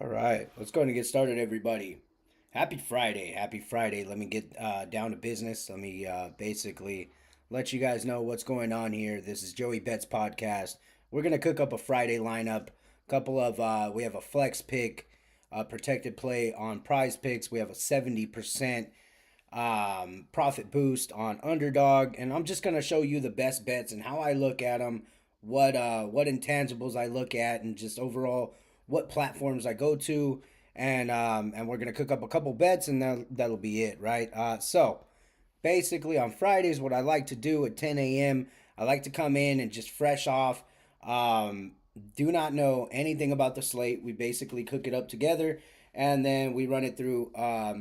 All right, let's go and get started, everybody. Happy Friday. Happy Friday. Let me get down to business. Let me basically let you guys know what's going on here. This is JoeyBets podcast. We're going to cook up a Friday lineup. We have a flex pick, protected play on prize picks. We have a 70% profit boost on underdog. And I'm just going to show you the best bets and how I look at them, what intangibles I look at, and just overall what platforms I go to, and we're gonna cook up a couple bets, and that'll be it, right? So basically on Fridays, what I like to do at 10 a.m., I like to come in and just fresh off. Um, do not know anything about the slate. We basically cook it up together, and then we run it through.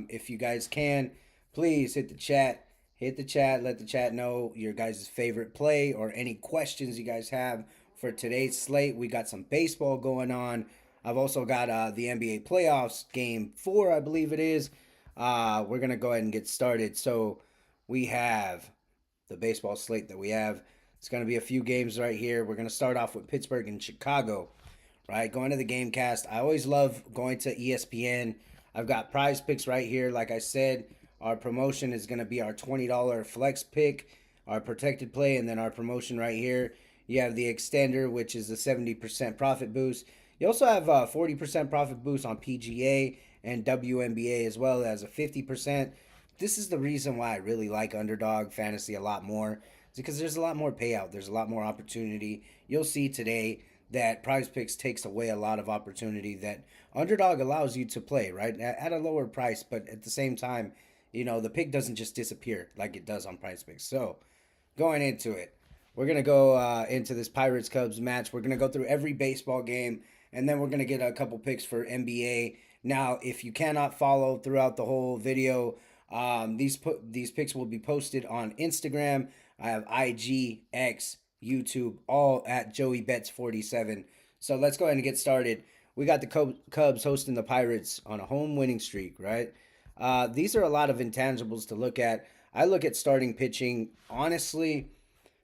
If you guys can, please hit the chat. Hit the chat. Let the chat know your guys' favorite play or any questions you guys have for today's slate. We got some baseball going on. I've also got the NBA playoffs game 4, I believe it is. We're gonna go ahead and get started. So we have the baseball slate that we have. It's gonna be a few games right here. We're gonna start off with Pittsburgh and Chicago. Right, going to the game cast. I always love going to ESPN. I've got prize picks right here. Like I said, our promotion is going to be our $20 flex pick, our protected play, and then our promotion right here. You have the extender, which is a 70% profit boost. You also have a 40% profit boost on PGA and WNBA, as well as a 50%. This is the reason why I really like underdog fantasy a lot more. It's because there's a lot more payout. There's a lot more opportunity. You'll see today that prize picks takes away a lot of opportunity that underdog allows you to play, right? At a lower price, but at the same time, the pick doesn't just disappear like it does on prize picks. So going into it, we're going to go into this Pirates Cubs match. We're going to go through every baseball game, and then we're going to get a couple picks for NBA. Now, if you cannot follow throughout the whole video, these picks will be posted on Instagram. I have IG, X, YouTube, all at JoeyBets47. So let's go ahead and get started. We got the Cubs hosting the Pirates on a home winning streak, right? These are a lot of intangibles to look at. I look at starting pitching. Honestly,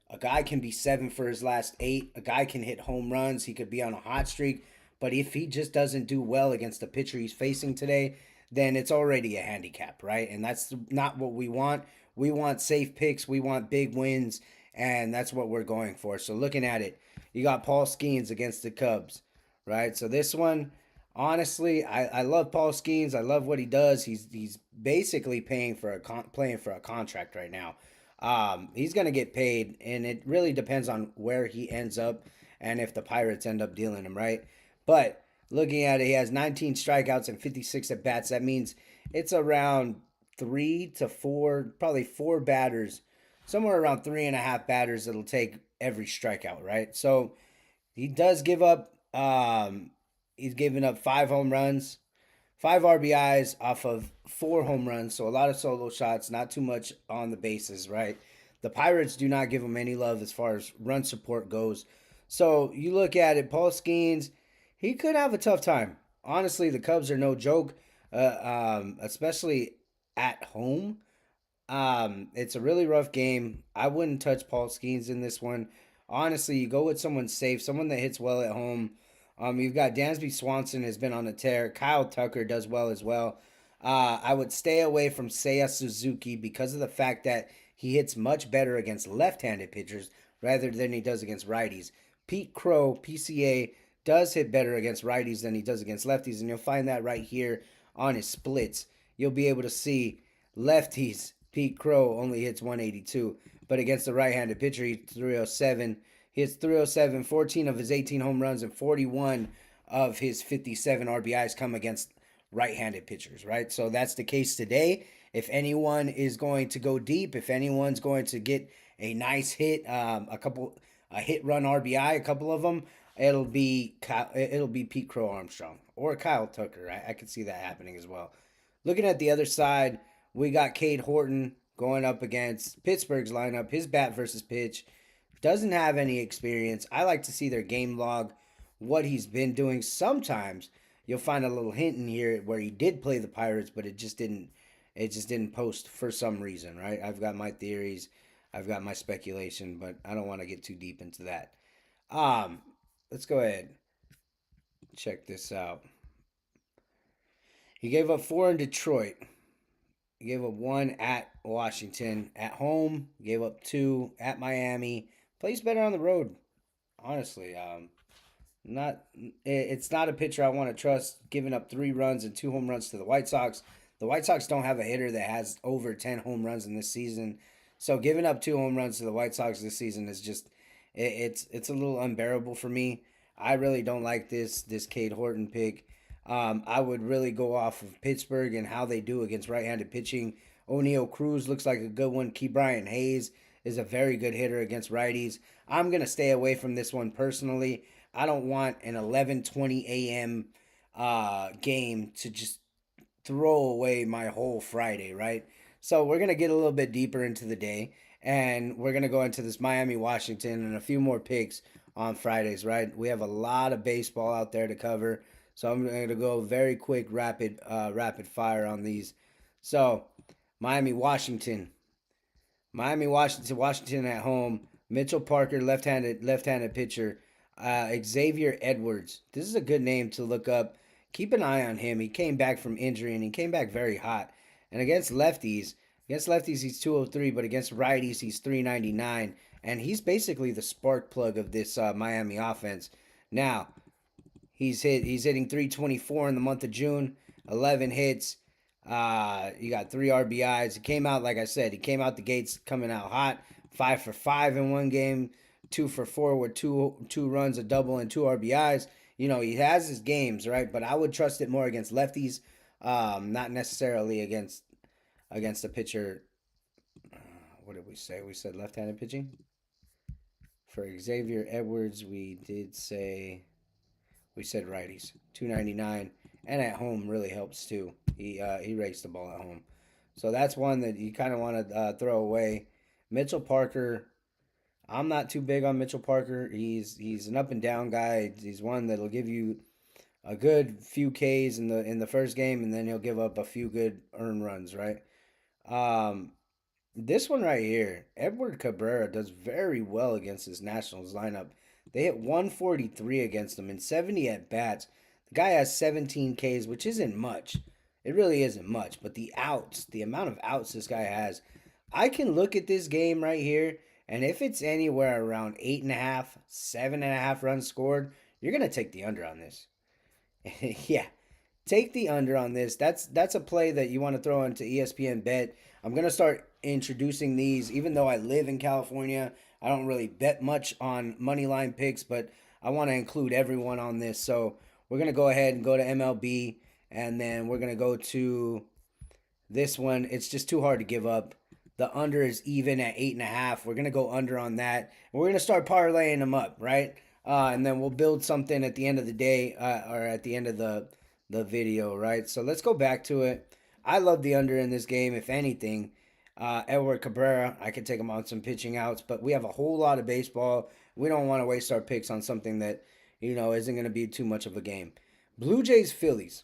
a guy can be 7 for his last 8. A guy can hit home runs. He could be on a hot streak. But if he just doesn't do well against the pitcher he's facing today, then it's already a handicap, right? And that's not what we want. We want safe picks. We want big wins. And that's what we're going for. So looking at it, you got Paul Skeens against the Cubs, right? So this one, honestly, I love Paul Skeens. I love what he does. He's basically playing for a contract right now. He's gonna get paid, and it really depends on where he ends up and if the Pirates end up dealing him, right? But looking at it, he has 19 strikeouts and 56 at bats. That means it's around 3 to 4, probably 4 batters, somewhere around 3.5 batters that'll take every strikeout, right? So he does give up. He's given up 5 home runs, 5 RBIs off of 4 home runs. So a lot of solo shots, not too much on the bases, right? The Pirates do not give him any love as far as run support goes. So you look at it, Paul Skeens, he could have a tough time. Honestly, the Cubs are no joke, especially at home. It's a really rough game. I wouldn't touch Paul Skeens in this one. Honestly, you go with someone safe, someone that hits well at home. You've got Dansby Swanson has been on a tear. Kyle Tucker does well as well. I would stay away from Seiya Suzuki because of the fact that he hits much better against left-handed pitchers rather than he does against righties. Pete Crow, PCA, does hit better against righties than he does against lefties, and you'll find that right here on his splits. You'll be able to see lefties. Pete Crow only hits 182, but against the right-handed pitcher, he's 307. He hits 307, 14 of his 18 home runs, and 41 of his 57 RBIs come against right-handed pitchers, right? So that's the case today. If anyone is going to go deep, if anyone's going to get a nice hit, a hit run RBI, a couple of them, it'll be Pete Crow Armstrong or Kyle Tucker. I could see that happening as well. Looking at the other side, we got Cade Horton going up against Pittsburgh's lineup. His bat versus pitch doesn't have any experience. I like to see their game log, what he's been doing. Sometimes you'll find a little hint in here where he did play the Pirates, but it just didn't post for some reason, right? I've got my theories, I've got my speculation, but I don't want to get too deep into that. Um, let's go ahead check this out. He gave up 4 in Detroit. He gave up 1 at Washington. At home, he gave up 2 at Miami. Plays better on the road, honestly. Not it's not a pitcher I want to trust giving up 3 runs and 2 home runs to the White Sox. The White Sox don't have a hitter that has over 10 home runs in this season. So giving up 2 home runs to the White Sox this season is just it's a little unbearable for me. I really don't like this Cade Horton pick. I would really go off of Pittsburgh and how they do against right-handed pitching. O'Neal Cruz looks like a good one. Key Brian Hayes is a very good hitter against righties. I'm gonna stay away from this one personally. I don't want an 11:20 a.m. Game to just throw away my whole Friday, right? So we're gonna get a little bit deeper into the day, and we're gonna go into this Miami Washington and a few more picks on Fridays, right? We have a lot of baseball out there to cover, so I'm gonna go very quick, rapid fire on these. So Miami Washington, Washington at home. Mitchell Parker, left-handed pitcher. Xavier Edwards. This is a good name to look up. Keep an eye on him. He came back from injury and he came back very hot. And against lefties he's 203, but against righties he's 399. And he's basically the spark plug of this Miami offense. Now he's hitting 324 in the month of June, 11 hits. You got 3 RBIs. He came out, like I said, he came out the gates coming out hot. 5 for 5 in one game, 2 for 4 with two runs, a double, and 2 RBIs. You know, he has his games, right? But I would trust it more against lefties, not necessarily against a pitcher. What did we say? We said left-handed pitching. For Xavier Edwards, we said righties. 299, and at home really helps too. He rakes the ball at home, so that's one that you kind of want to throw away. Mitchell Parker. I'm not too big on Mitchell Parker. He's an up and down guy. He's one that'll give you a good few Ks in the first game, and then he'll give up a few good earned runs, right? Um, this one right here, Edward Cabrera does very well against his Nationals lineup. They hit 143 against him in 70 at bats. The guy has 17 Ks, which isn't much. It really isn't much, but the amount of outs this guy has, I can look at this game right here, and if it's anywhere around 8.5, 7.5 runs scored, you're gonna take the under on this. Yeah, take the under on this. That's a play that you want to throw into ESPN Bet. I'm gonna start introducing these, even though I live in California. I don't really bet much on money line picks, but I want to include everyone on this. So we're gonna go ahead and go to MLB, and then we're gonna go to this one. It's just too hard to give up. The under is even at 8.5. We're gonna go under on that. We're gonna start parlaying them up, right? And then we'll build something at the end of the day, or at the end of the video, right? So let's go back to it. I love the under in this game. If anything, Edward Cabrera, I could take him on some pitching outs, but we have a whole lot of baseball. We don't want to waste our picks on something that isn't going to be too much of a game. Blue Jays Phillies.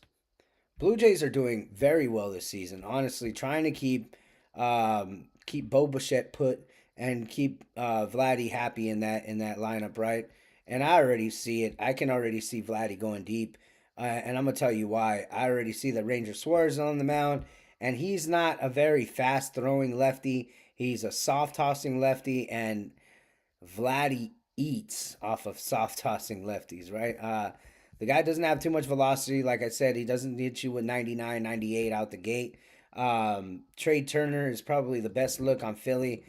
Blue Jays are doing very well this season. Honestly, trying to keep Bo Bichette put and keep Vladdy happy in that lineup, right? And I already see it. I can already see Vladdy going deep, and I'm gonna tell you why. I already see that Ranger Suarez on the mound, and he's not a very fast throwing lefty. He's a soft tossing lefty, and Vladdy eats off of soft tossing lefties, right? The guy doesn't have too much velocity. Like I said, he doesn't hit you with 99, 98 out the gate. Trey Turner is probably the best look on Philly.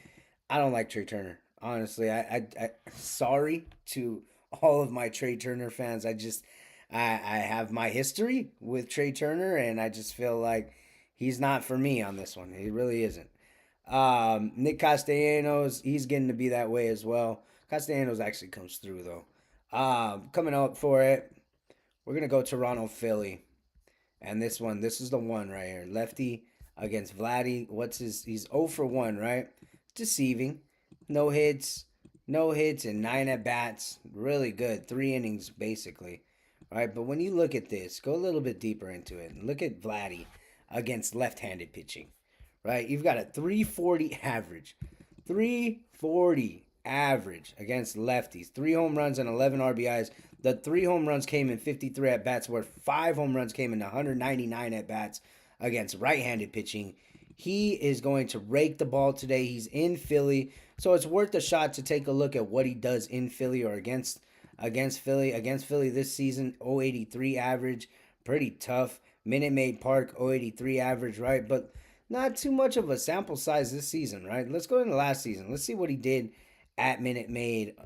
I don't like Trey Turner. Honestly, I sorry to all of my Trey Turner fans. I have my history with Trey Turner, and I just feel like he's not for me on this one. He really isn't. Nick Castellanos, he's getting to be that way as well. Castellanos actually comes through though. Coming up for it, we're gonna go Toronto Philly, and this is the one right here. Lefty against Vladdy. He's 0 for 1, right? Deceiving. No hits, and 9 at bats. Really good. 3 innings basically. All right, but when you look at this, go a little bit deeper into it and look at Vladdy against left-handed pitching. Right? You've got a 340 average. 340 average against lefties. 3 home runs and 11 RBIs. The 3 home runs came in 53 at bats, where 5 home runs came in 199 at bats against right-handed pitching. He is going to rake the ball today. He's in Philly, so it's worth a shot to take a look at what he does in Philly or against Philly. Against Philly this season, 083 average, pretty tough. Minute Maid Park, 083 average, right? But not too much of a sample size this season, right? Let's go into last season. Let's see what he did at Minute Maid.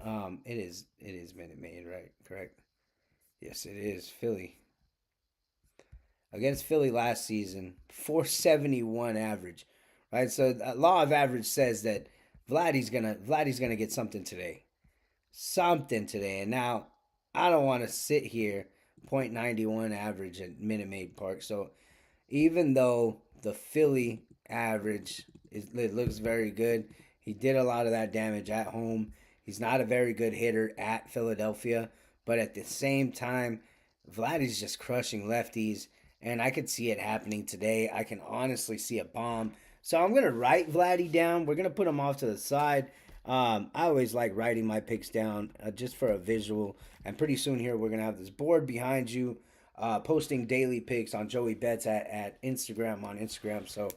It is Minute Maid, right? Correct. Yes, it is Philly. Against Philly last season, 471 average, right? So law of average says that Vladdy's gonna get something today. And now I don't want to sit here, .91 average at Minute Maid Park. So even though the Philly average it looks very good, he did a lot of that damage at home. He's not a very good hitter at Philadelphia, but at the same time, Vladdy's just crushing lefties, and I could see it happening today. I can honestly see a bomb. So I'm gonna write Vladdy down. We're gonna put him off to the side. I always like writing my picks down just for a visual. And pretty soon here, we're gonna have this board behind you, posting daily picks on JoeyBets at Instagram on Instagram. So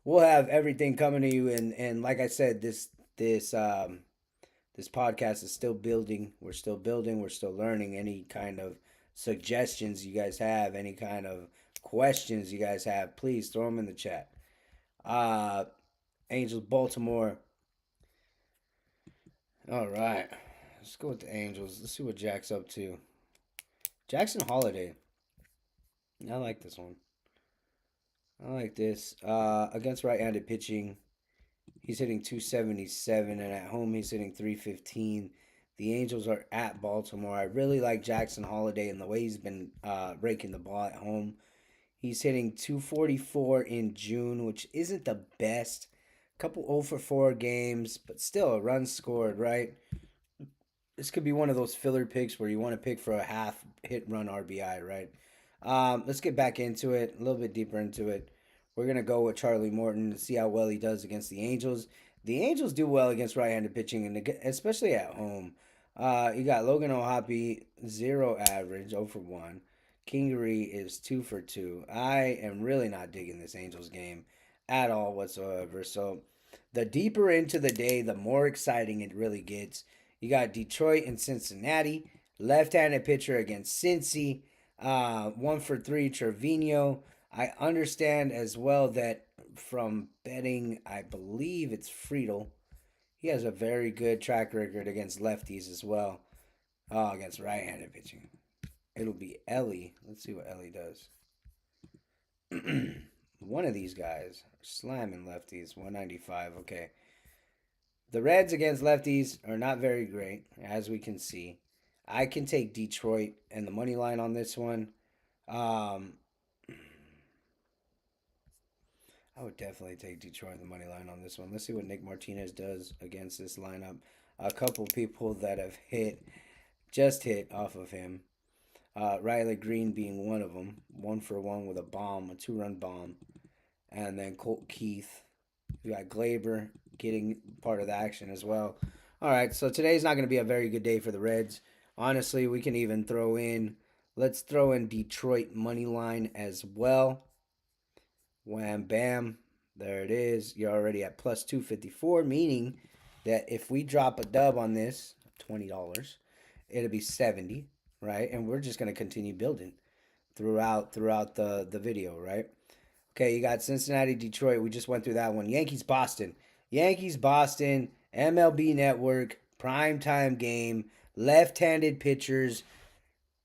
we'll have everything coming to you. And like I said, this podcast is still building. We're still building. We're still learning. Any kind of suggestions you guys have, any kind of questions you guys have, please throw them in the chat. Uh, Angels, Baltimore. All right. Let's go with the Angels. Let's see what Jack's up to. Jackson Holiday. I like this one. I like this. Against right-handed pitching, he's hitting 277, and at home he's hitting 315. The Angels are at Baltimore. I really like Jackson Holiday and the way he's been raking the ball at home. He's hitting 244 in June, which isn't the best. Couple 0 for 4 games, but still a run scored, right? This could be one of those filler picks where you want to pick for a half hit run RBI, right? Let's get back into it, a little bit deeper into it. We're going to go with Charlie Morton to see how well he does against the Angels. The Angels do well against right-handed pitching, and especially at home. You got Logan O'Hoppe, 0 average, 0 for 1. Kingery is 2 for 2. I am really not digging this Angels game at all whatsoever. So the deeper into the day, the more exciting it really gets. You got Detroit and Cincinnati. Left-handed pitcher against Cincy. 1 for 3, Trevino. I understand as well that from betting, I believe it's Friedel. He has a very good track record against lefties as well. Oh, against right-handed pitching. It'll be Ellie. Let's see what Ellie does. One of these guys slamming lefties, 195. Okay. The Reds against lefties are not very great, as we can see. I can take Detroit and the money line on this one. I would definitely take Detroit and the money line on this one. Let's see what Nick Martinez does against this lineup. A couple people that have just hit off of him. Riley Green being one of them. 1 for 1 with a bomb, a 2-run bomb. And then Colt Keith. We got Glaber getting part of the action as well. All right, so today's not going to be a very good day for the Reds. Honestly, we can even let's throw in Detroit money line as well. Wham, bam. There it is. You're already at plus 254, meaning that if we drop a dub on this, $20, it'll be 70, right? And we're just going to continue building throughout the video, right? Okay, you got Cincinnati, Detroit. We just went through that one. Yankees, Boston. Yankees, Boston, MLB Network, primetime game, left-handed pitchers.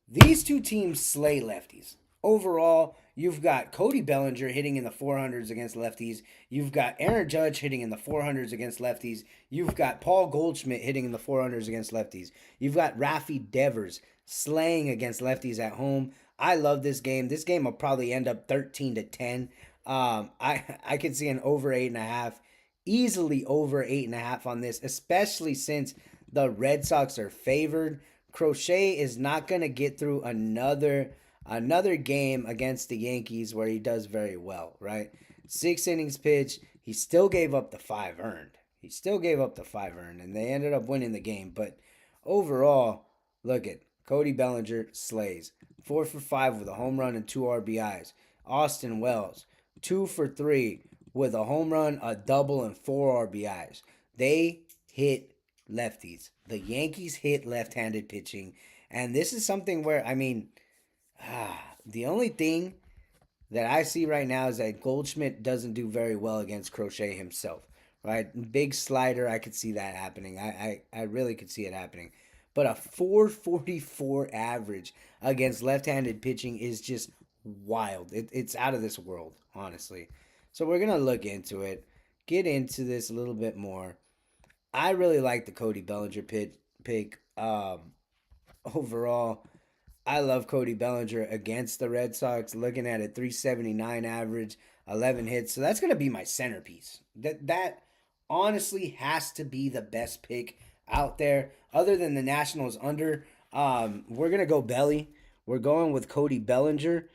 These two teams slay lefties. Overall, you've got Cody Bellinger hitting in the 400s against lefties. You've got Aaron Judge hitting in the 400s against lefties. You've got Paul Goldschmidt hitting in the 400s against lefties. You've got Rafi Devers slaying against lefties at home. I love this game. This game will probably end up 13-10. I could see an over 8.5, easily over 8.5 on this, especially since the Red Sox are favored. Crochet is not going to get through another game against the Yankees where he does very well, right? 6 innings pitched. He still gave up the 5 earned. And they ended up winning the game. But overall, look at Cody Bellinger slays. 4 for 5 with a home run and 2 RBIs. Austin Wells, 2 for 3 with a home run, a double, and 4 RBIs. They hit lefties. The Yankees hit left-handed pitching, and this is something where the only thing that I see right now is that Goldschmidt doesn't do very well against Crochet himself. Right, big slider. I could see that happening. I really could see it happening. But a 444 average against left-handed pitching is just wild. It's out of this world, honestly. So we're gonna look into it, get into this a little bit more. I really like the Cody Bellinger pick. Overall, I love Cody Bellinger against the Red Sox. Looking at it, 379 average, 11 hits. So that's gonna be my centerpiece. That honestly has to be the best pick out there, other than the Nationals under. We're gonna go belly. We're going with Cody Bellinger.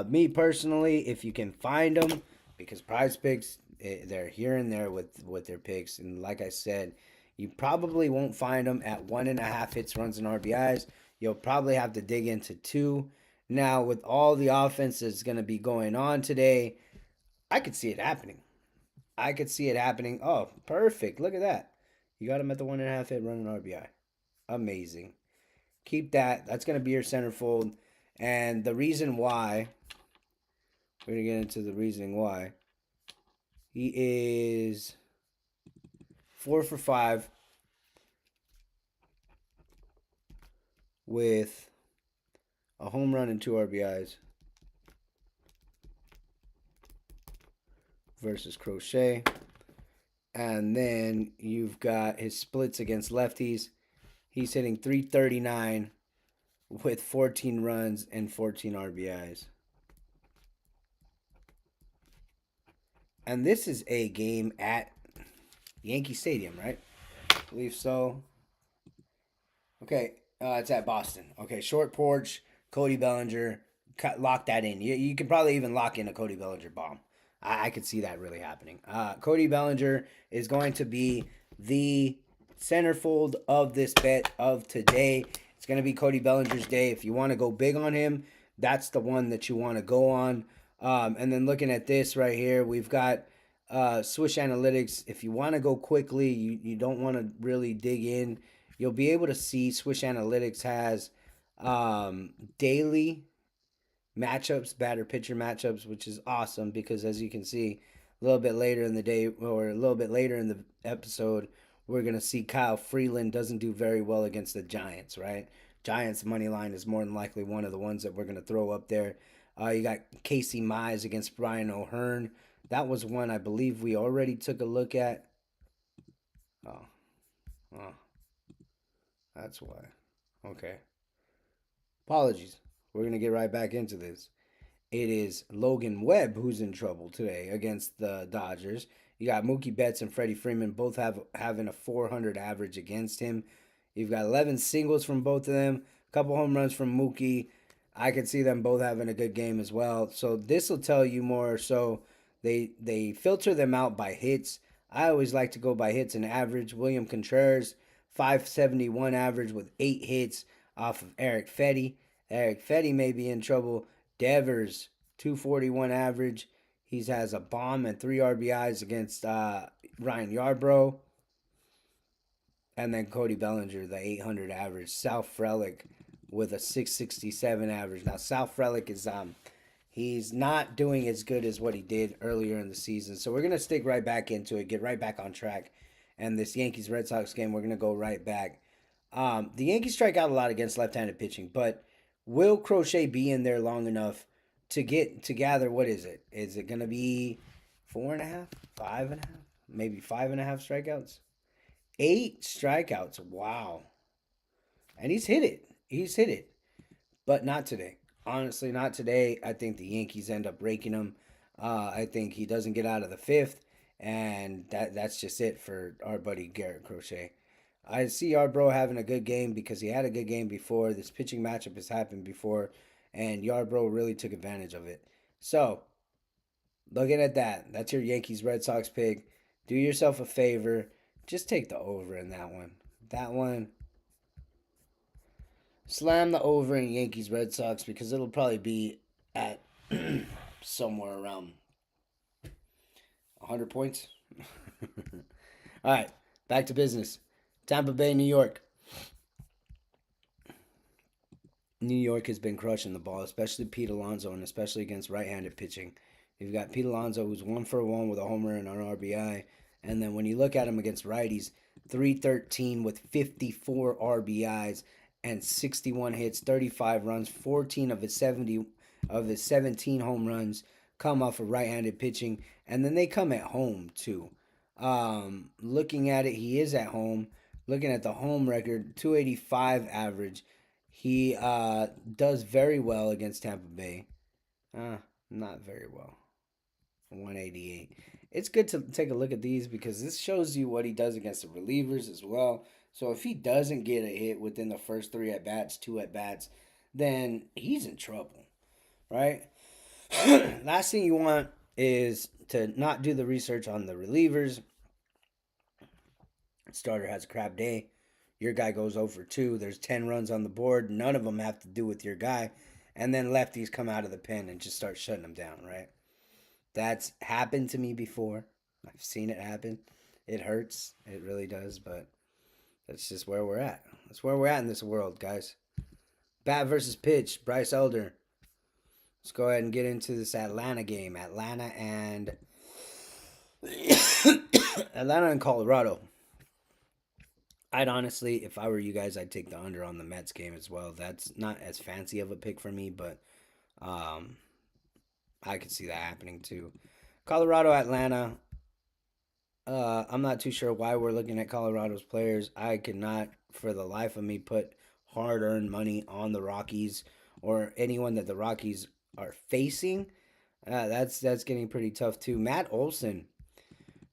Me personally, if you can find them, because Prize Picks they're here and there with their picks, and like I said, you probably won't find them at 1.5 hits, runs, and RBIs. You'll probably have to dig into two. Now, with all the offense that's going to be going on today, I could see it happening. I could see it happening. Oh, perfect. Look at that. You got him at the 1.5 hit, run, and RBI. Amazing. Keep that. That's going to be your centerfold. And the reason why, we're going to get into the reasoning why. He is 4 for 5 with a home run and 2 RBIs versus Crochet. And then you've got his splits against lefties. He's hitting 339 with 14 runs and 14 RBIs. And this is a game at Yankee Stadium, right? I believe so. Okay, it's at Boston. Okay, short porch, Cody Bellinger. Lock that in. You can probably even lock in a Cody Bellinger bomb. I could see that really happening. Cody Bellinger is going to be the centerfold of this bet of today. It's going to be Cody Bellinger's day. If you want to go big on him, that's the one that you want to go on. And then looking at this right here, we've got Swish Analytics. If you want to go quickly, you don't want to really dig in, you'll be able to see Swish Analytics has daily matchups, batter pitcher matchups, which is awesome because as you can see, a little bit later in the day or a little bit later in the episode, we're going to see Kyle Freeland doesn't do very well against the Giants, right? Giants money line is more than likely one of the ones that we're going to throw up there. You got Casey Mize against Brian O'Hearn. That was one I believe we already took a look at. Oh, that's why. Okay. Apologies. We're going to get right back into this. It is Logan Webb who's in trouble today against the Dodgers. You got Mookie Betts and Freddie Freeman both having a 400 average against him. You've got 11 singles from both of them, a couple home runs from Mookie. I could see them both having a good game as well. So this will tell you more. So they filter them out by hits. I always like to go by hits and average. William Contreras, 571 average with 8 hits off of Eric Fetty. Eric Fetty may be in trouble. Devers, 241 average. He has a bomb and 3 RBIs against Ryan Yarbrough. And then Cody Bellinger, the 800 average. Sal Frelick with a 667 average. Now, Sal Frelick is he's not doing as good as what he did earlier in the season. So we're going to stick right back into it, get right back on track. And this Yankees-Red Sox game, we're going to go right back. The Yankees strike out a lot against left-handed pitching, but will Crochet be in there long enough to gather, what is it? Is it going to be 4.5, 5.5, maybe 5.5 strikeouts? 8 strikeouts. Wow. And he's hit it. But not today. Honestly, not today. I think the Yankees end up breaking him. I think he doesn't get out of the 5th. And that's just it for our buddy Garrett Crochet. I see Yarbrough having a good game because he had a good game before. This pitching matchup has happened before. And Yarbrough really took advantage of it. So, looking at that. That's your Yankees-Red Sox pick. Do yourself a favor. Just take the over in that one. Slam the over in Yankees Red Sox because it'll probably be at somewhere around 100 points. All right, back to business. Tampa Bay, New York. New York has been crushing the ball, especially Pete Alonso, and especially against right-handed pitching. You've got Pete Alonso, who's 1 for 1 with a homer and an RBI, and then when you look at him against righties, 313 with 54 RBIs and 61 hits, 35 runs, 14 of his 17 home runs come off of right-handed pitching, and then they come at home too. Looking at it, he is at home. Looking at the home record, 285 average. He does very well against Tampa Bay. Uh, Not very well. 188. It's good to take a look at these because this shows you what he does against the relievers as well. So if he doesn't get a hit within the first 3 at bats, 2 at bats, then he's in trouble, right? Last thing you want is to not do the research on the relievers. Starter has a crap day. Your guy goes over 2. There's 10 runs on the board. None of them have to do with your guy. And then lefties come out of the pen and just start shutting them down, right? That's happened to me before. I've seen it happen. It hurts. It really does. But that's just where we're at. That's where we're at in this world, guys. Bat versus pitch. Bryce Elder. Let's go ahead and get into this Atlanta game. Atlanta and Colorado. I'd honestly, if I were you guys, I'd take the under on the Mets game as well. That's not as fancy of a pick for me, but um, I could see that happening too. Colorado, Atlanta. I'm not too sure why we're looking at Colorado's players. I could not, for the life of me, put hard-earned money on the Rockies or anyone that the Rockies are facing. That's getting pretty tough too. Matt Olson,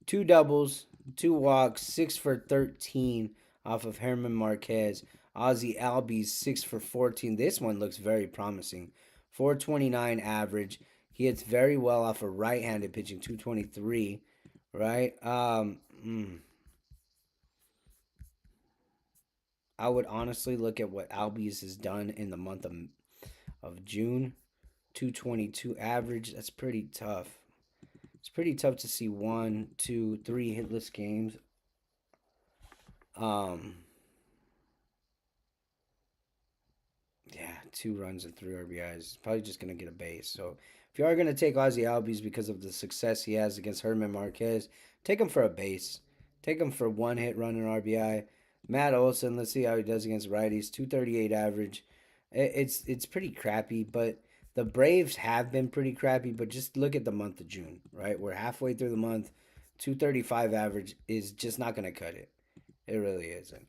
2 doubles, 2 walks, 6 for 13 off of Herman Marquez. Ozzy Albies, 6 for 14. This one looks very promising. 429 average. He hits very well off of right-handed pitching, 223. Right? I would honestly look at what Albies has done in the month of June. 222 average. That's pretty tough. It's pretty tough to see 1, 2, 3 hitless games. Um, yeah, 2 runs and 3 RBIs. Probably just gonna get a base. So if you are gonna take Ozzy Albies because of the success he has against Herman Marquez, take him for a base. Take him for 1 hit, run, and RBI. Matt Olson, let's see how he does against righties. 238 average. It's pretty crappy, but the Braves have been pretty crappy. But just look at the month of June, right? We're halfway through the month. 235 average is just not gonna cut it. It really isn't.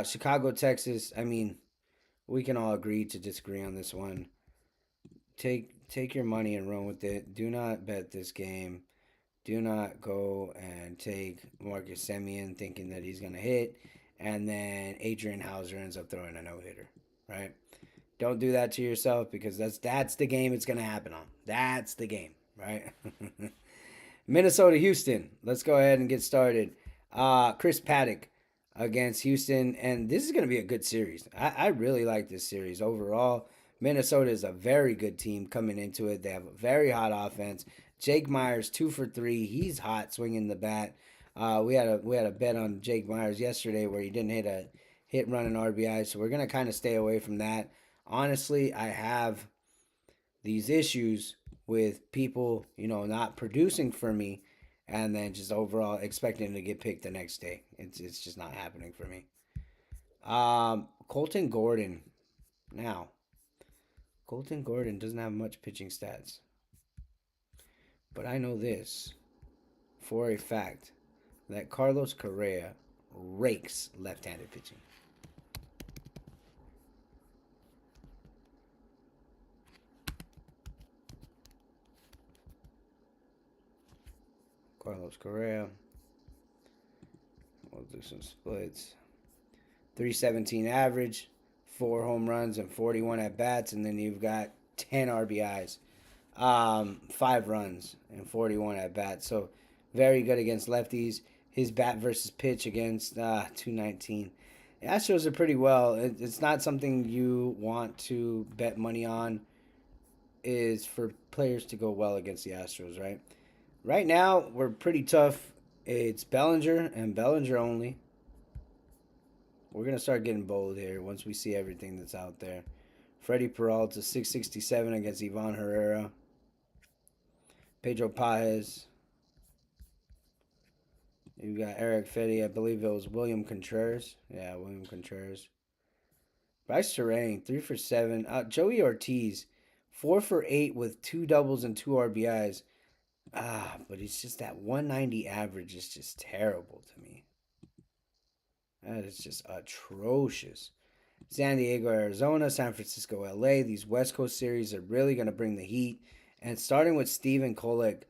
Chicago, Texas. I mean, we can all agree to disagree on this one. Take your money and run with it. Do not bet this game. Do not go and take Marcus Semien thinking that he's gonna hit, and then Adrian Hauser ends up throwing a no hitter. Right? Don't do that to yourself because that's the game it's gonna happen on. That's the game, right? Minnesota, Houston. Let's go ahead and get started. Chris Paddock against Houston, and this is going to be a good series. I really like this series overall. Minnesota is a very good team coming into it. They have a very hot offense. Jake Myers, 2 for 3. He's hot swinging the bat. We had a bet on Jake Myers yesterday where he didn't hit a hit, run, and RBI. So we're going to kind of stay away from that. Honestly, I have these issues with people, not producing for me and then just overall expecting to get picked the next day. It's just not happening for me. Colton Gordon. Now, Colton Gordon doesn't have much pitching stats. But I know this for a fact that Carlos Correa rakes left-handed pitching. Carlos Correa. We'll do some splits. 317 average, 4 home runs, and 41 at bats. And then you've got 10 RBIs, 5 runs, and 41 at bats. So very good against lefties. His bat versus pitch against 219. The Astros are pretty well. It's not something you want to bet money on. Is for players to go well against the Astros, right? Right now, we're pretty tough. It's Bellinger and Bellinger only. We're gonna start getting bold here once we see everything that's out there. Freddie Peralta 667 against Ivan Herrera. Pedro Paez. You got Eric Fetty. I believe it was William Contreras. Yeah, William Contreras. Bryce Terang 3 for 7. Joey Ortiz 4 for 8 with two doubles and two RBIs. But it's just that 190 average is just terrible to me. That is just atrocious. San Diego, Arizona, San Francisco, LA. These West Coast series are really going to bring the heat. And starting with Steven Kolek,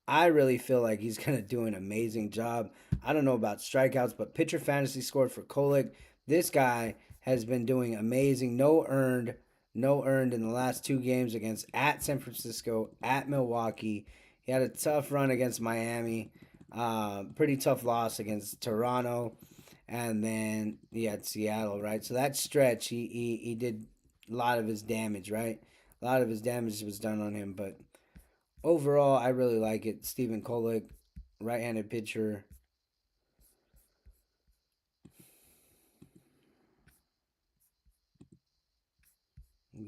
I really feel like he's going to do an amazing job. I don't know about strikeouts, but pitcher fantasy scored for Kolek. This guy has been doing amazing. No earned in the last two games against at San Francisco, at Milwaukee. He had a tough run against Miami. Pretty tough loss against Toronto, and then he had Seattle, right? So that stretch, he did a lot of his damage, right? A lot of his damage was done on him, but overall, I really like it. Stephen Kolek, right-handed pitcher.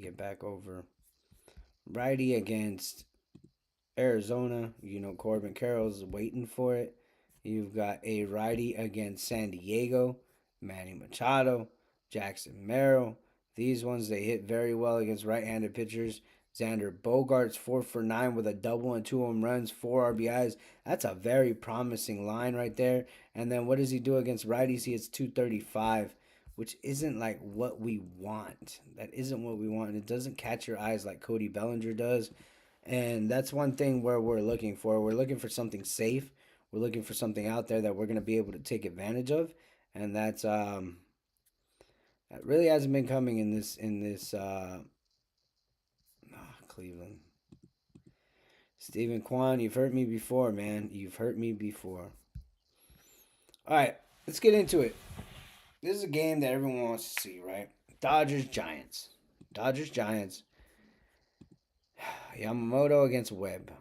Get back over righty against Arizona. Corbin Carroll's waiting for it. You've got a righty against San Diego, Manny Machado, Jackson Merrill. These ones they hit very well against right-handed pitchers. Xander Bogarts 4 for 9 with a double and two home runs, four RBIs. That's a very promising line right there. And then what does he do against righties? He hits 235, which isn't like what we want. That isn't what we want. It doesn't catch your eyes like Cody Bellinger does. And that's one thing where we're looking for. We're looking for something safe. We're looking for something out there that we're going to be able to take advantage of, and that really hasn't been coming in this Cleveland. Stephen Kwan, you've hurt me before, man. You've hurt me before. All right, let's get into it. This is a game that everyone wants to see, right? Dodgers Giants. Dodgers Giants. Yamamoto against Webb.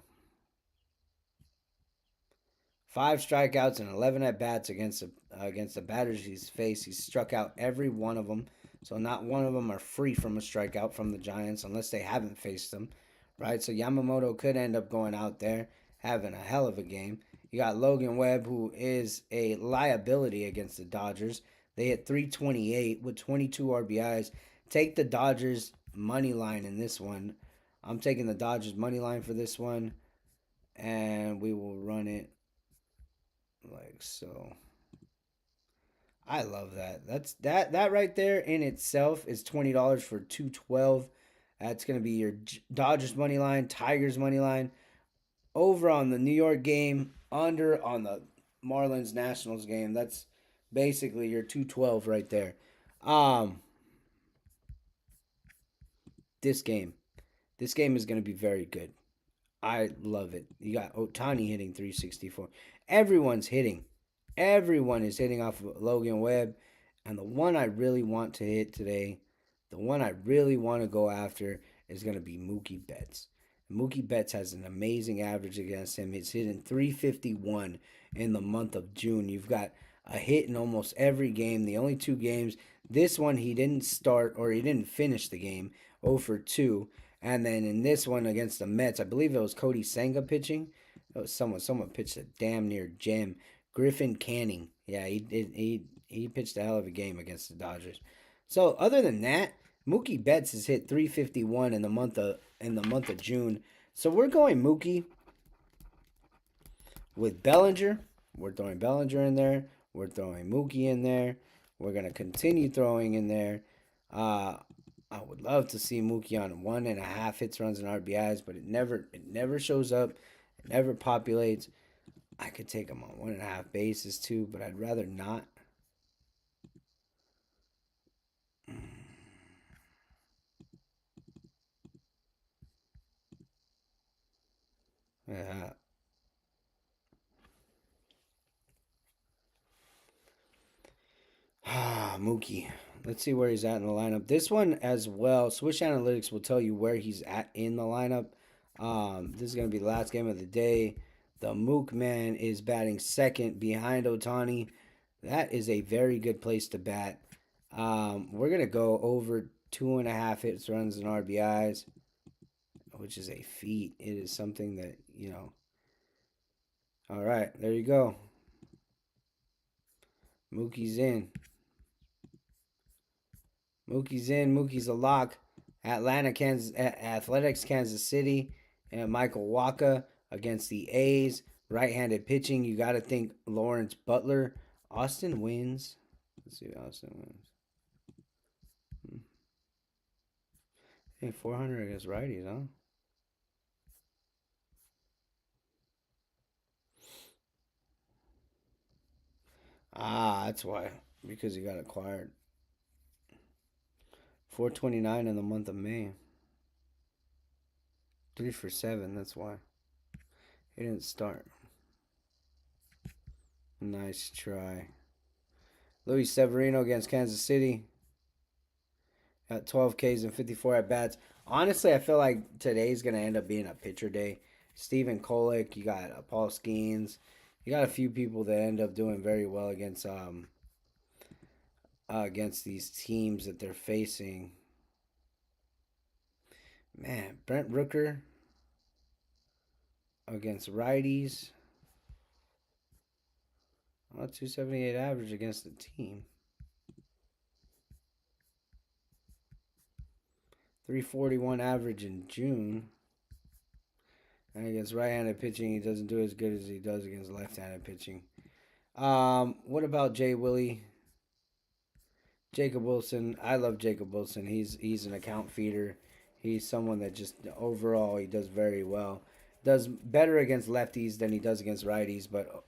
5 strikeouts and 11 at bats against the batters he's faced. He's struck out every one of them, so not one of them are free from a strikeout from the Giants unless they haven't faced them, right? So Yamamoto could end up going out there having a hell of a game. You got Logan Webb, who is a liability against the Dodgers. They hit 328 with 22 RBIs. Take the Dodgers money line in this one. I'm taking the Dodgers money line for this one, and we will run it like so. I love that. That right there in itself is $20 for 212. That's gonna be your Dodgers money line, Tigers money line, over on the New York game, under on the Marlins Nationals game. That's basically your 212 right there. Um, this game, this game is gonna be very good. I love it. You got Otani hitting 364. Everyone's hitting. Everyone is hitting off of Logan Webb. And the one I really want to hit today, the one I really want to go after is going to be Mookie Betts. Mookie Betts has an amazing average against him. He's hitting 351 in the month of June. You've got a hit in almost every game. The only two games, this one he didn't start or he didn't finish the game, 0 for 2. And then in this one against the Mets, I believe it was Cody Senga pitching. It was someone pitched a damn near gem. Griffin Canning. Yeah, he pitched a hell of a game against the Dodgers. So other than that, Mookie Betts has hit 351 in the month of June. So we're going Mookie with Bellinger. We're throwing Bellinger in there. We're throwing Mookie in there. We're gonna continue throwing in there. Uh, I would love to see Mookie on 1.5 hits, runs, and RBIs, but it never shows up. It never populates. I could take him on 1.5 bases too, but I'd rather not. Yeah. Mookie. Let's see where he's at in the lineup. This one as well. Swish Analytics will tell you where he's at in the lineup. This is going to be the last game of the day. The Mook man is batting second behind Otani. That is a very good place to bat. We're going to go over 2.5 hits, runs, and RBIs, which is a feat. It is something that, All right, there you go. Mookie's in. Mookie's in. Mookie's a lock. Athletics, Kansas City, and Michael Waka against the A's. Right-handed pitching. You got to think Lawrence Butler. Austin wins. Let's see if Austin wins. Hey, 400 against righties, huh? That's why. Because he got acquired. 429 in the month of May. 3 for 7, that's why. He didn't start. Nice try. Luis Severino against Kansas City. Got 12 Ks and 54 at bats. Honestly, I feel like today's going to end up being a pitcher day. Stephen Kolek, you got Paul Skeens. You got a few people that end up doing very well against these teams that they're facing. Man, Brent Rooker against righties. 278 average against the team. 341 average in June. And against right-handed pitching, he doesn't do as good as he does against left-handed pitching. What about Jay Willie? Jacob Wilson. I love Jacob Wilson. He's an account feeder. He's someone that just overall he does very well. Does better against lefties than he does against righties, but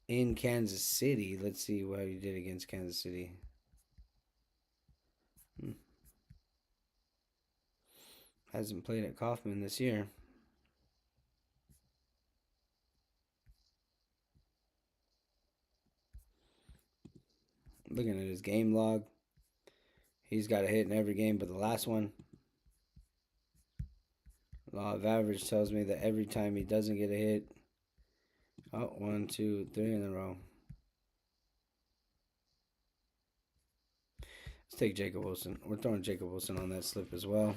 in Kansas City, let's see what he did against Kansas City. Hasn't played at Kauffman this year. Looking at his game log, he's got a hit in every game but the last one. Law of average tells me that every time he doesn't get a hit, 1, 2, 3 in a row. Let's take Jacob Wilson. We're throwing Jacob Wilson on that slip as well.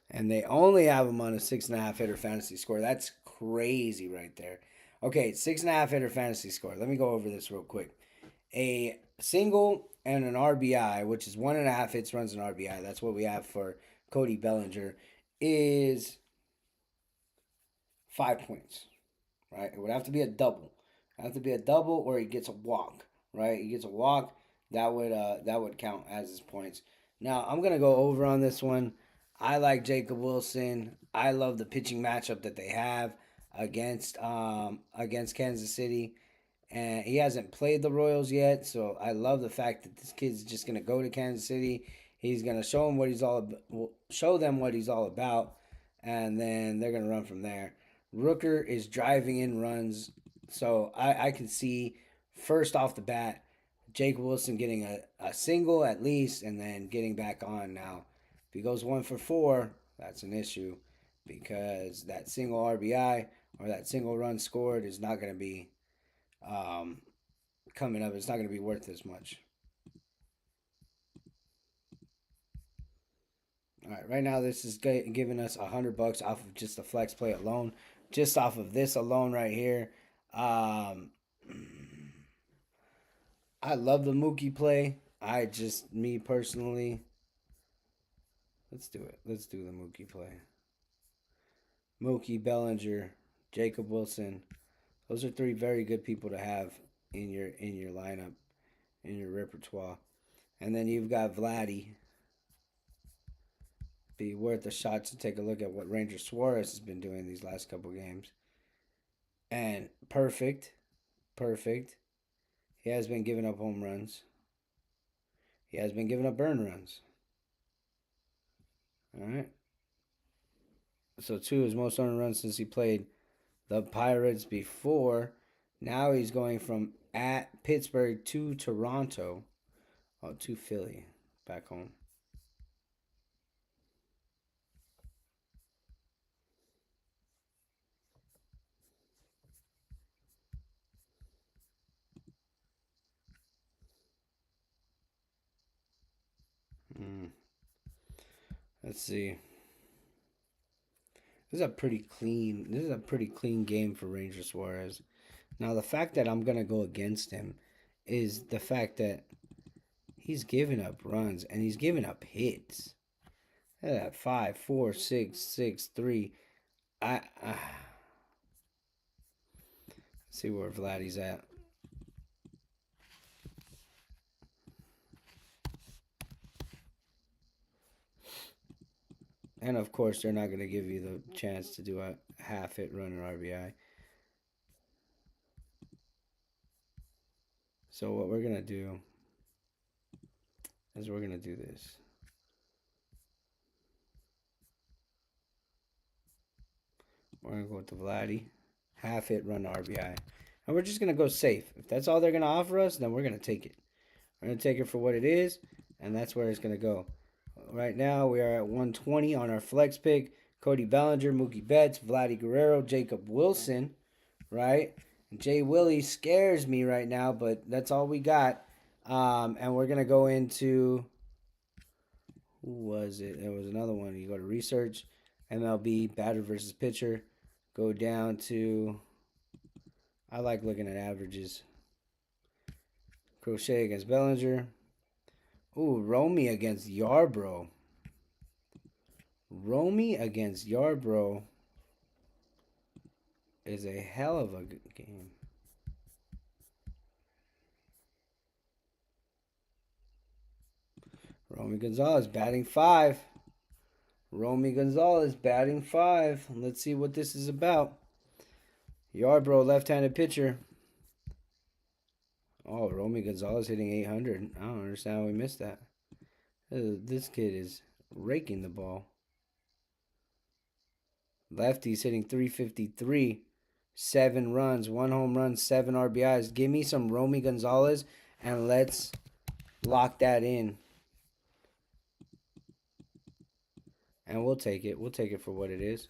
And they only have him on a 6.5 hitter fantasy score. That's crazy right there. Okay, 6.5 hitter fantasy score. Let me go over this real quick. A single and an RBI, which is 1.5 hits, runs, and RBI. That's what we have for Cody Bellinger, is 5 points. Right? It would have to be a double. It would have to be a double, or he gets a walk. Right? He gets a walk. That would count as his points. Now I'm gonna go over on this one. I like Jacob Wilson. I love the pitching matchup that they have against Kansas City, and he hasn't played the Royals yet. So I love the fact that this kid's just gonna go to Kansas City. He's gonna show them what he's all show them what he's all about, and then they're gonna run from there. Rooker is driving in runs, so I can see first off the bat Jake Wilson getting a single at least, and then getting back on now. If he goes 1 for 4, that's an issue because that single RBI or that single run scored is not going to be coming up. It's not going to be worth as much. All right, right now this is giving us $100 off of just the flex play alone, just off of this alone right here. I love the Mookie play. Me personally, let's do it. Let's do the Mookie play. Mookie, Bellinger, Jacob Wilson. Those are 3 very good people to have in your lineup, in your repertoire. And then you've got Vladdy. Be worth a shot to take a look at what Ranger Suarez has been doing these last couple games. And perfect. He has been giving up home runs. He has been giving up burn runs. All right. So two is most earned runs since he played the Pirates before. Now he's going from at Pittsburgh to Toronto. Oh, to Philly. Back home. Mm, let's see. This is a pretty clean game for Ranger Suarez. Now the fact that I'm gonna go against him is the fact that he's giving up runs and he's giving up hits. Look at that 5, 4, 6, 6, 3. Let's see where Vladdy's at. And of course, they're not going to give you the chance to do a half hit run or RBI. So what we're going to do is we're going to do this. We're going to go with the Vladdy. Half hit run RBI. And we're just going to go safe. If that's all they're going to offer us, then we're going to take it. We're going to take it for what it is, and that's where it's going to go. Right now, we are at 120 on our flex pick. Cody Bellinger, Mookie Betts, Vladdy Guerrero, Jacob Wilson, right? Jay Willie scares me right now, but that's all we got. And we're going to go into, who was it? There was another one. You go to research, MLB, batter versus pitcher. Go down to, I like looking at averages. Crochet against Bellinger. Ooh, Romy against Yarbrough. Romy against Yarbrough is a hell of a good game. Romy Gonzalez batting 5. Romy Gonzalez batting 5. Let's see what this is about. Yarbrough, left-handed pitcher. Oh, Romy Gonzalez hitting 800. I don't understand how we missed that. This kid is raking the ball. Lefty's hitting 353. 7 runs, 1 home run, 7 RBIs. Give me some Romy Gonzalez, and let's lock that in. And we'll take it. We'll take it for what it is.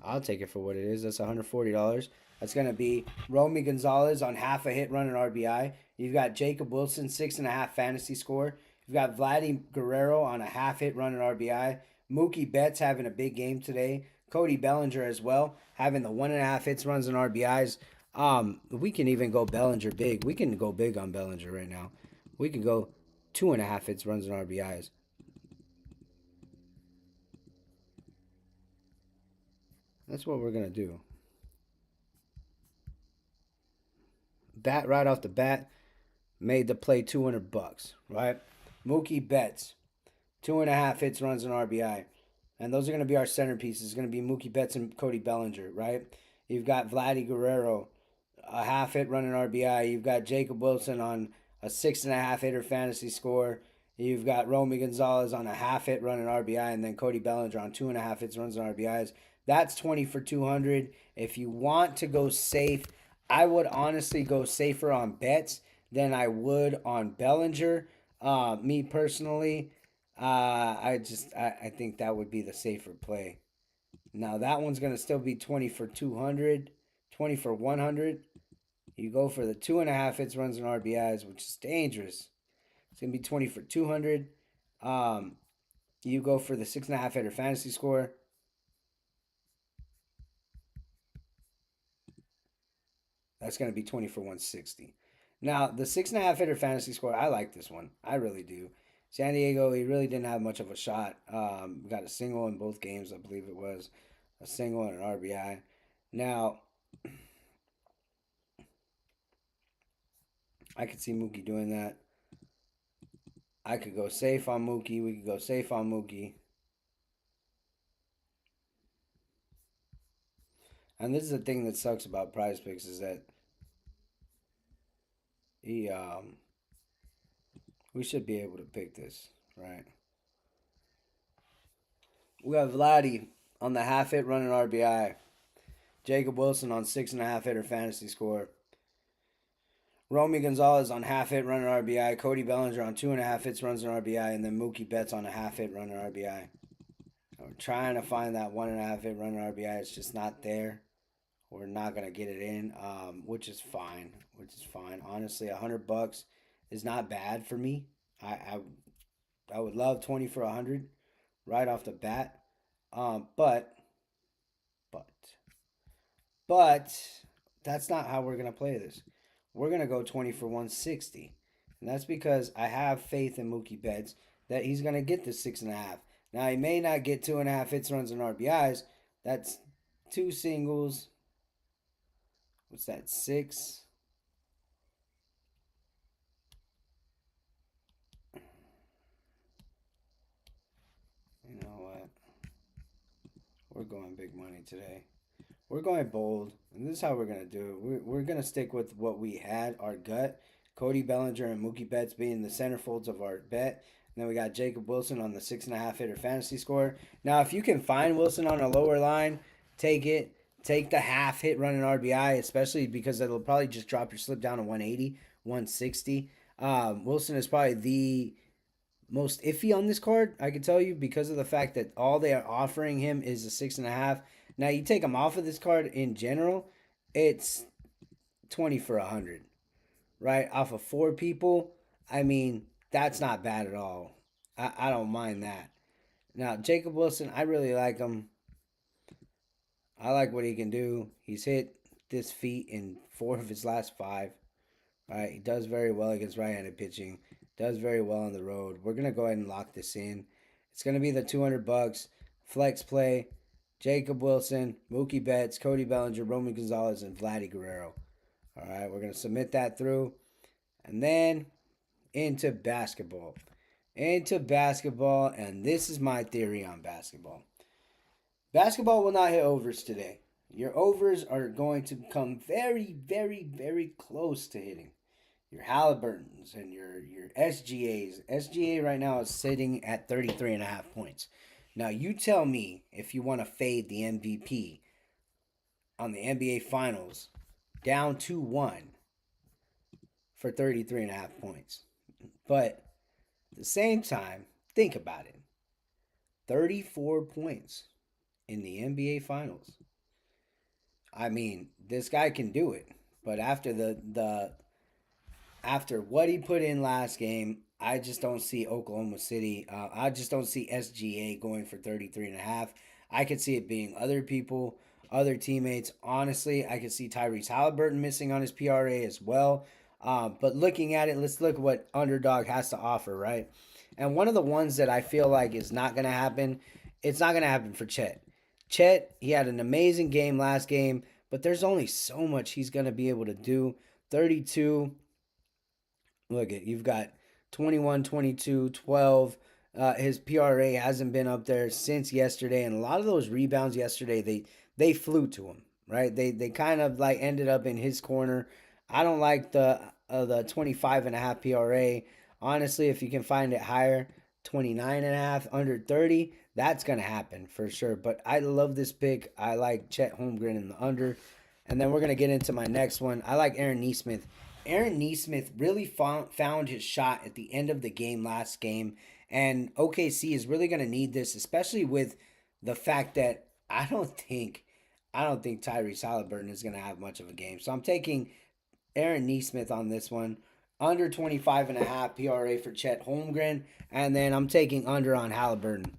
I'll take it for what it is. That's $140. That's going to be Romy Gonzalez on half a hit run and RBI. You've got Jacob Wilson, 6.5 fantasy score. You've got Vladdy Guerrero on a half hit run and RBI. Mookie Betts having a big game today. Cody Bellinger as well, having the 1.5 hits, runs, and RBIs. We can even go Bellinger big. We can go big on Bellinger right now. We can go 2.5 hits, runs, and RBIs. That's what we're gonna do. Bat right off the bat, made the play $200, right? Mookie Betts, 2.5 hits, runs, and RBI. And those are going to be our centerpieces. It's going to be Mookie Betts and Cody Bellinger, right? You've got Vladdy Guerrero, a half hit run and RBI. You've got Jacob Wilson on a 6.5 hitter fantasy score. You've got Romy Gonzalez on a half hit run and RBI, and then Cody Bellinger on 2.5 hits, runs, and RBIs. That's 20 for 200. If you want to go safe, I would honestly go safer on Betts than I would on Bellinger. Me personally, I think that would be the safer play. Now that one's gonna still be 20 for 200, 20 for 100. You go for the 2.5 hits, runs, and RBIs, which is dangerous. It's gonna be 20 for 200. Um, you go for the 6.5 hitter fantasy score. That's gonna be 20 for 160. Now the 6.5 hitter fantasy score, I like this one. I really do. San Diego, he really didn't have much of a shot. Got a single in both games, I believe it was. A single and an RBI. Now, I could see Mookie doing that. I could go safe on Mookie. We could go safe on Mookie. And this is the thing that sucks about Prize Picks is that he we should be able to pick this, right? We have Vladdy on the half hit running RBI. Jacob Wilson on 6.5 hitter fantasy score. Romy Gonzalez on half hit running RBI. Cody Bellinger on 2.5 hits runs an RBI. And then Mookie Betts on a half hit running RBI. I'm trying to find that 1.5 hit running RBI. It's just not there. We're not gonna get it in, which is fine. Which is fine. Honestly, $100 is not bad for me. I I, I would love 20 for 100 right off the bat. But but but that's not how we're gonna play this. We're gonna go 20 for 160, and that's because I have faith in Mookie Betts that he's gonna get the 6.5. Now he may not get 2.5 hits, runs, and RBIs. That's two singles. What's that? Six. You know what? We're going big money today. We're going bold, and this is how we're gonna do it. We're gonna stick with what we had, our gut. Cody Bellinger and Mookie Betts being the centerfolds of our bet. And then we got Jacob Wilson on the 6.5 hitter fantasy score. Now, if you can find Wilson on a lower line, take it. Take the half hit running RBI, especially because it'll probably just drop your slip down to 180, 160. Wilson is probably the most iffy on this card, I can tell you, because of the fact that all they are offering him is a 6.5. Now you take him off of this card in general, it's 20 for 100, right? Off of four people, I mean, that's not bad at all. I don't mind that. Now, Jacob Wilson, I really like him. I like what he can do. He's hit this feat in four of his last five. Right, he does very well against right-handed pitching. Does very well on the road. We're gonna go ahead and lock this in. It's gonna be the $200 flex play. Jacob Wilson, Mookie Betts, Cody Bellinger, Roman Gonzalez, and Vladdy Guerrero. All right, we're gonna submit that through, and then into basketball. Into basketball, and this is my theory on basketball. Basketball will not hit overs today. Your overs are going to come very, very, very close to hitting your Halliburtons and your SGAs. SGA right now is sitting at 33.5 points. Now you tell me if you want to fade the MVP on the NBA Finals down 2-1 for 33.5 points. But at the same time, think about it. 34 points in the NBA Finals. I mean, this guy can do it. But after the after what he put in last game, I just don't see Oklahoma City. I just don't see SGA going for 33 and a half. I could see it being other people, other teammates. Honestly, I could see Tyrese Halliburton missing on his PRA as well. But looking at it, let's look what Underdog has to offer, right? And one of the ones that I feel like is not going to happen, it's not going to happen for Chet. Chet, he had an amazing game last game, but there's only so much he's going to be able to do. 32. Look at you've got 21, 22, 12. His PRA hasn't been up there since yesterday, and a lot of those rebounds yesterday they flew to him, right? They kind of like ended up in his corner. I don't like the 25.5 PRA. Honestly, if you can find it higher, 29.5 under 30, that's gonna happen for sure. But I love this pick. I like Chet Holmgren in the under. And then we're going to get into my next one. I like Aaron Neesmith. Aaron Neesmith really found his shot at the end of the game last game. And OKC is really going to need this, especially with the fact that I don't think Tyrese Halliburton is going to have much of a game. So I'm taking Aaron Neesmith on this one. Under 25.5 PRA for Chet Holmgren. And then I'm taking under on Halliburton.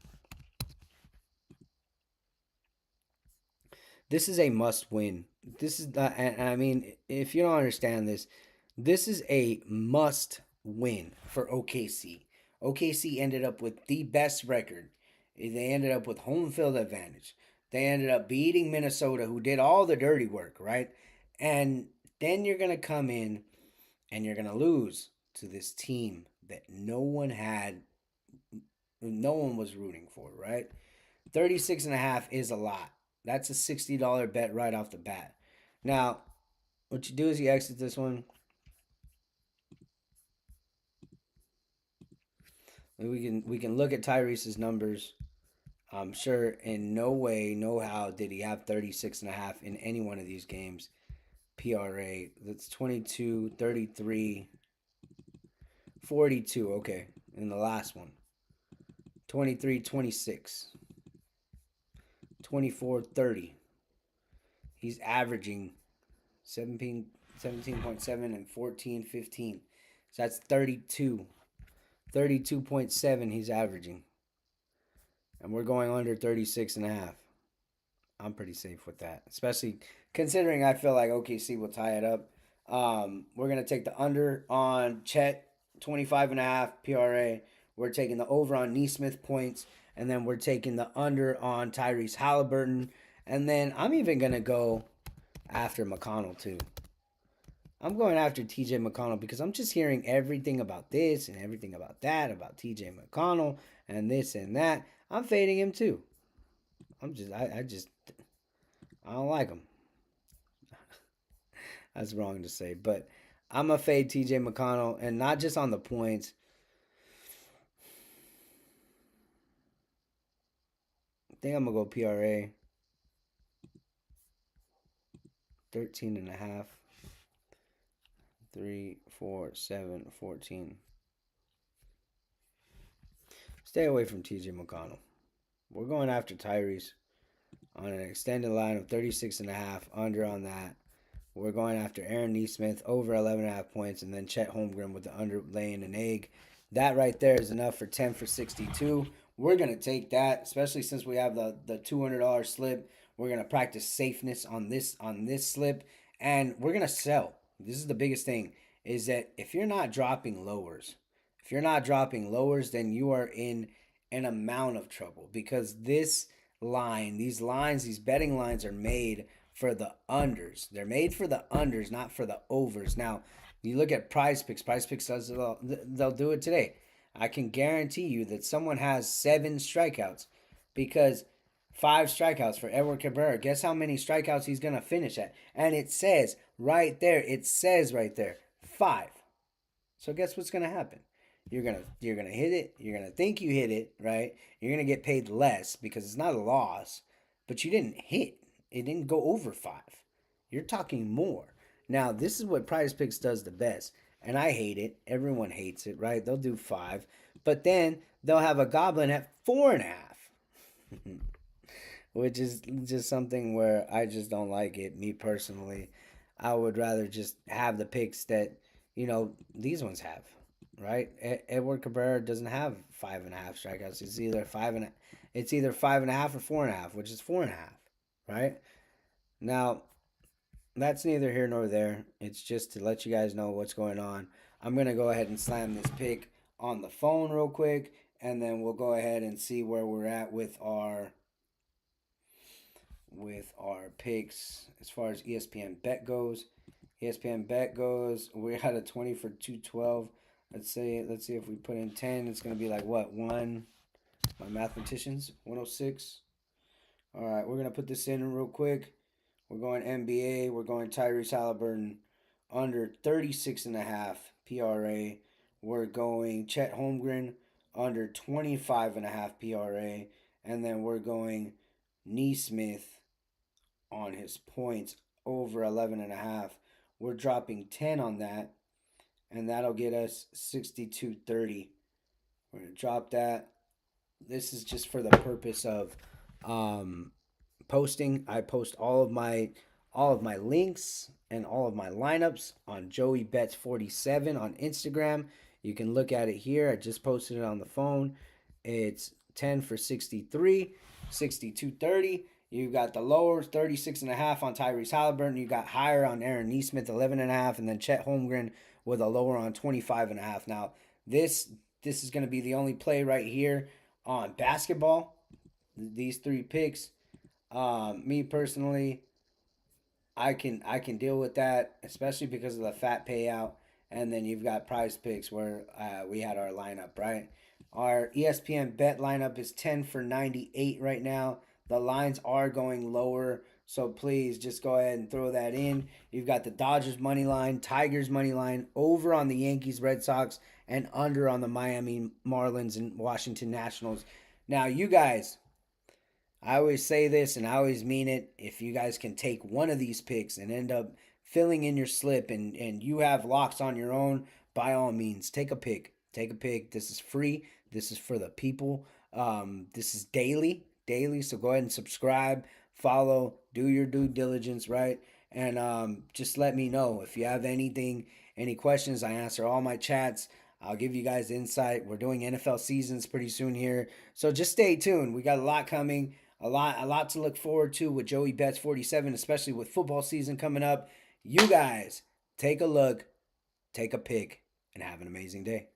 This is a must win. This is and I mean, if you don't understand this, this is a must win for OKC. OKC ended up with the best record. They ended up with home field advantage. They ended up beating Minnesota, who did all the dirty work, right? And then you're going to come in and you're going to lose to this team that no one was rooting for, right? 36.5 is a lot. That's a $60 bet right off the bat. Now, what you do is you exit this one. We can look at Tyrese's numbers. I'm sure in no way, no how did he have 36.5 in any one of these games. PRA, that's 22, 33, 42. Okay, in the last one, 23, 26, 24, 30. He's averaging 17, 17.7 and 14, 15. So that's 32. 32.7 he's averaging. And we're going under 36.5. I'm pretty safe with that, especially considering I feel like OKC will tie it up. We're going to take the under on Chet, 25.5 PRA. We're taking the over on Neesmith points. And then we're taking the under on Tyrese Halliburton. And then I'm even going to go after McConnell, too. I'm going after TJ McConnell because I'm just hearing everything about this and everything about that, about TJ McConnell and this and that. I'm fading him, too. I don't like him. That's wrong to say, but I'm a fade TJ McConnell, and not just on the points. I think I'm gonna go PRA 13 and a half. 3, 4, 7, 14. Stay away from TJ McConnell. We're going after Tyrese on an extended line of 36.5, under on that. We're going after Aaron Neesmith over 11.5 points, and then Chet Holmgren with the under laying an egg. That right there is enough for 10 for 62. We're going to take that, especially since we have the $200 slip. We're going to practice safeness on this slip, and we're going to sell. This is the biggest thing, is that if you're not dropping lowers, then you are in an amount of trouble, because this line, these betting lines are made for the unders. They're made for the unders, not for the overs. Now, you look at Prize Picks. Prize Picks does they'll do it today. I can guarantee you that someone has 7 strikeouts, because 5 strikeouts for Edward Cabrera. Guess how many strikeouts he's gonna finish at? And it says right there. 5. So guess what's gonna happen? You're gonna hit it. You're gonna think you hit it, right? You're gonna get paid less because it's not a loss, but you didn't hit. It didn't go over 5. You're talking more. Now, this is what Prize Picks does the best, and I hate it. Everyone hates it, right? They'll do 5, but then they'll have a goblin at 4.5, which is just something where I just don't like it. Me personally, I would rather just have the picks that these ones have. Right, Edward Cabrera doesn't have 5.5 strikeouts. It's either 5.5 or 4.5, which is 4.5. Right now, that's neither here nor there. It's just to let you guys know what's going on. I'm gonna go ahead and slam this pick on the phone real quick, and then we'll go ahead and see where we're at with our picks as far as ESPN bet goes. We're at a 20 for 212. Let's see if we put in 10, it's going to be like what? My mathematicians, 106. All right, we're going to put this in real quick. We're going NBA. We're going Tyrese Halliburton under 36.5 PRA. We're going Chet Holmgren under 25.5 PRA. And then we're going Neesmith on his points over 11.5. We're dropping 10 on that, and that'll get us 62.30. We're going to drop that. This is just for the purpose of posting. I post all of my links and all of my lineups on JoeyBets47 on Instagram. You can look at it here. I just posted it on the phone. It's 10 for 63, 62.30. You got the lower 36.5 on Tyrese Halliburton. You got higher on Aaron Neesmith, 11.5, and then Chet Holmgren with a lower on 25.5. Now, this is going to be the only play right here on basketball. These 3 picks. Me personally, I can deal with that, especially because of the fat payout. And then you've got Prize Picks where we had our lineup, right? Our ESPN bet lineup is 10 for 98 right now. The lines are going lower, so please just go ahead and throw that in. You've got the Dodgers money line, Tigers money line, over on the Yankees, Red Sox, and under on the Miami Marlins and Washington Nationals. Now, you guys, I always say this and I always mean it. If you guys can take one of these picks and end up filling in your slip and you have locks on your own, by all means, take a pick. Take a pick. This is free. This is for the people. This is daily, daily. So go ahead and subscribe, follow, do your due diligence, right? And just let me know if you have anything, any questions. I answer all my chats. I'll give you guys insight. We're doing NFL seasons pretty soon here, so just stay tuned. We got a lot coming, a lot to look forward to with Joey Bets 47, especially with football season coming up. You guys take a look, take a pick, and have an amazing day.